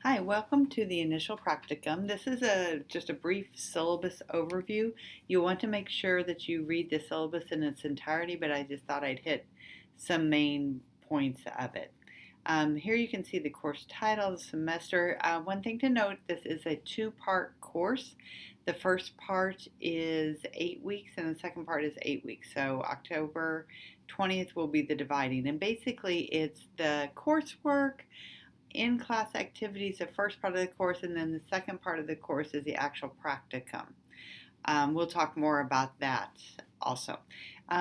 Hi, welcome to the initial practicum. This is just a brief syllabus overview. You'll want to make sure that you read the syllabus in its entirety, but I just thought I'd hit some main points of it. Here you can see the course title, the semester. One thing to note, this is a two-part course. The first part is 8 weeks and the second part is 8 weeks. So October 20th will be the dividing. And basically it's the coursework, in-class activities, the first part of the course, and then the second part of the course is the actual practicum. We'll talk more about that also.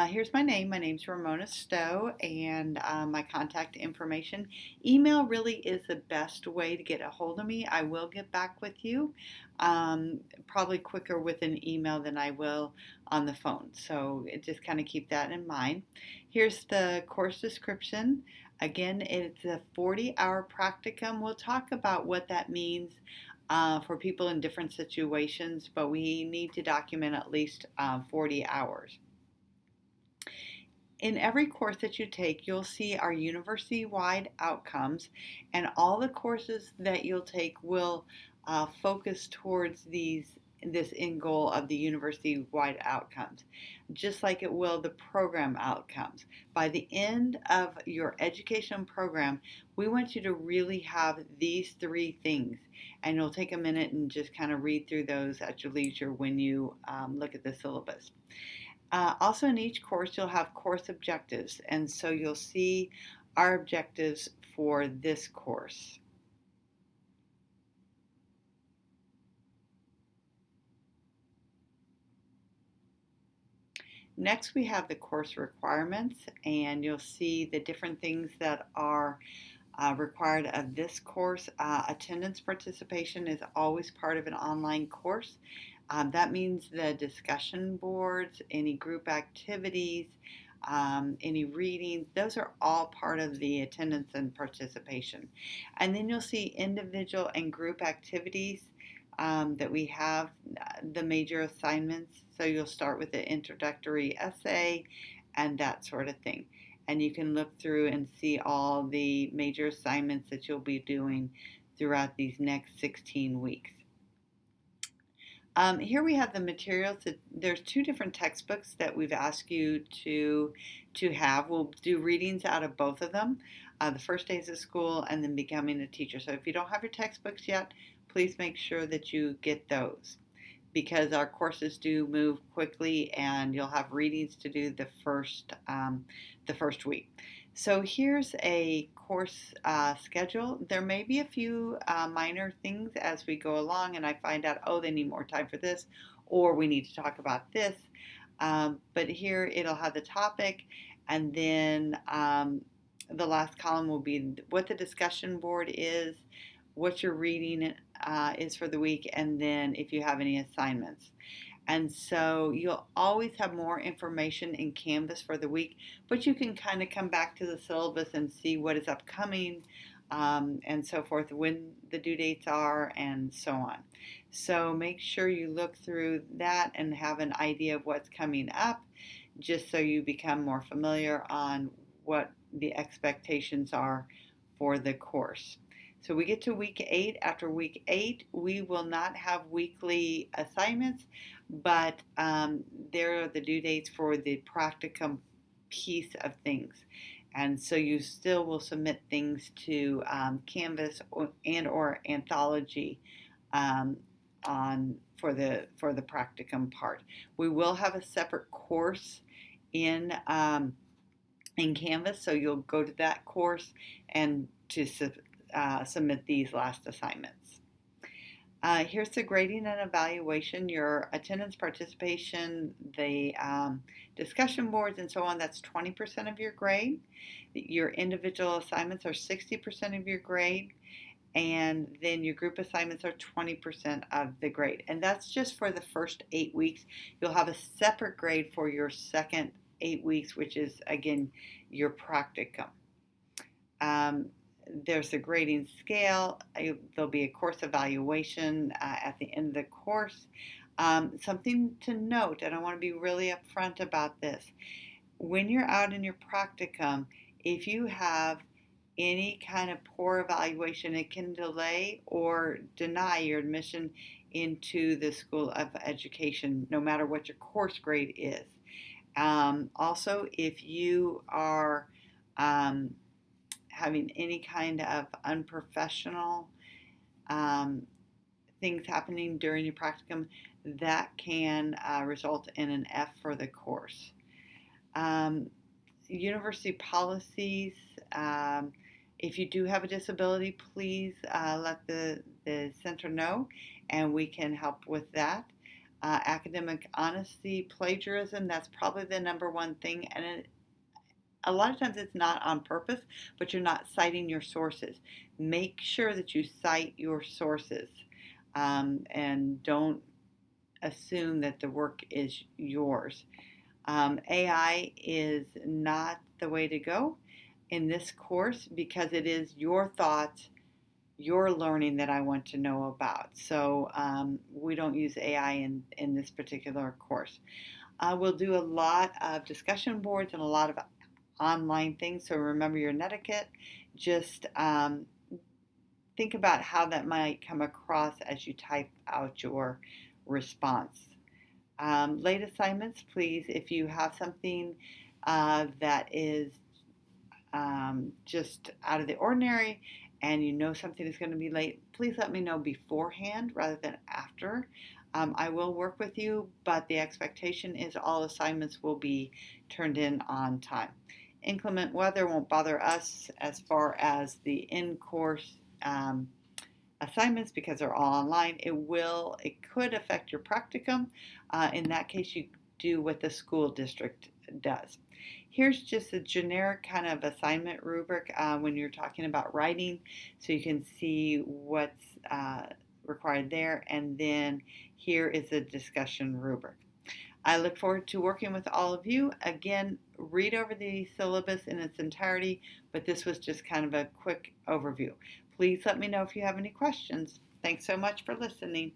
Here's my name. My name's Ramona Stowe, and my contact information. Email really is the best way to get a hold of me. I will get back with you, probably quicker with an email than I will on the phone. So just kind of keep that in mind. Here's the course description. Again, it's a 40-hour practicum. We'll talk about what that means for people in different situations, but we need to document at least 40 hours. In every course that you take, you'll see our university-wide outcomes, and all the courses that you'll take will focus towards this end goal of the university-wide outcomes, just like it will the program outcomes. By the end of your education program, we want you to really have these three things, and you'll take a minute and just kind of read through those at your leisure when you look at the syllabus. Also in each course, you'll have course objectives, and so you'll see our objectives for this course. Next, we have the course requirements, and you'll see the different things that are required of this course. Attendance participation is always part of an online course. That means the discussion boards, any group activities, any readings, those are all part of the attendance and participation. And then you'll see individual and group activities that we have, the major assignments. So you'll start with the introductory essay and that sort of thing. And you can look through and see all the major assignments that you'll be doing throughout these next 16 weeks. Here we have the materials. There's two different textbooks that we've asked you to have. We'll do readings out of both of them, the first days of school and then becoming a teacher. So if you don't have your textbooks yet, please make sure that you get those, because our courses do move quickly and you'll have readings to do the first week. So here's a course schedule. There may be a few minor things as we go along and I find out, oh, they need more time for this, or we need to talk about this. But here it'll have the topic, and then the last column will be what the discussion board is, what your reading is for the week, and then if you have any assignments. And so you'll always have more information in Canvas for the week, but you can kind of come back to the syllabus and see what is upcoming and so forth, when the due dates are, and so on. So make sure you look through that and have an idea of what's coming up, just so you become more familiar on what the expectations are for the course. So we get to week 8. After week 8, we will not have weekly assignments, but there are the due dates for the practicum piece of things. And so you still will submit things to Canvas or Anthology for the practicum part. We will have a separate course in Canvas, so you'll go to that course and to submit these last assignments. Here's the grading and evaluation, your attendance, participation, the discussion boards, and so on. That's 20% of your grade. Your individual assignments are 60% of your grade, and then your group assignments are 20% of the grade. And that's just for the first 8 weeks. You'll have a separate grade for your second 8 weeks, which is, again, your practicum. There's a grading scale. There'll be a course evaluation at the end of the course. Something to note, and I want to be really upfront about this. When you're out in your practicum, if you have any kind of poor evaluation, it can delay or deny your admission into the School of Education, no matter what your course grade is. Also, if you are um, having any kind of unprofessional um, things happening during your practicum, that can result in an F for the course. University policies. If you do have a disability, please let the center know, and we can help with that. Academic honesty, plagiarism, that's probably the number one thing. And a lot of times it's not on purpose, but you're not citing your sources. Make sure that you cite your sources, and don't assume that the work is yours. AI is not the way to go in this course because it is your thoughts, your learning that I want to know about. So we don't use AI in this particular course. We'll do a lot of discussion boards and a lot of online things. So remember your netiquette. Just think about how that might come across as you type out your response. Late assignments, please, if you have something that is just out of the ordinary and you know something is going to be late, please let me know beforehand rather than after. I will work with you, but the expectation is all assignments will be turned in on time. Inclement weather won't bother us as far as the in-course assignments because they're all online. It could affect your practicum. In that case, you do what the school district does. Here's just a generic kind of assignment rubric when you're talking about writing, so you can see what's required there. And then here is a discussion rubric. I look forward to working with all of you. Again, read over the syllabus in its entirety, but this was just kind of a quick overview. Please let me know if you have any questions. Thanks so much for listening.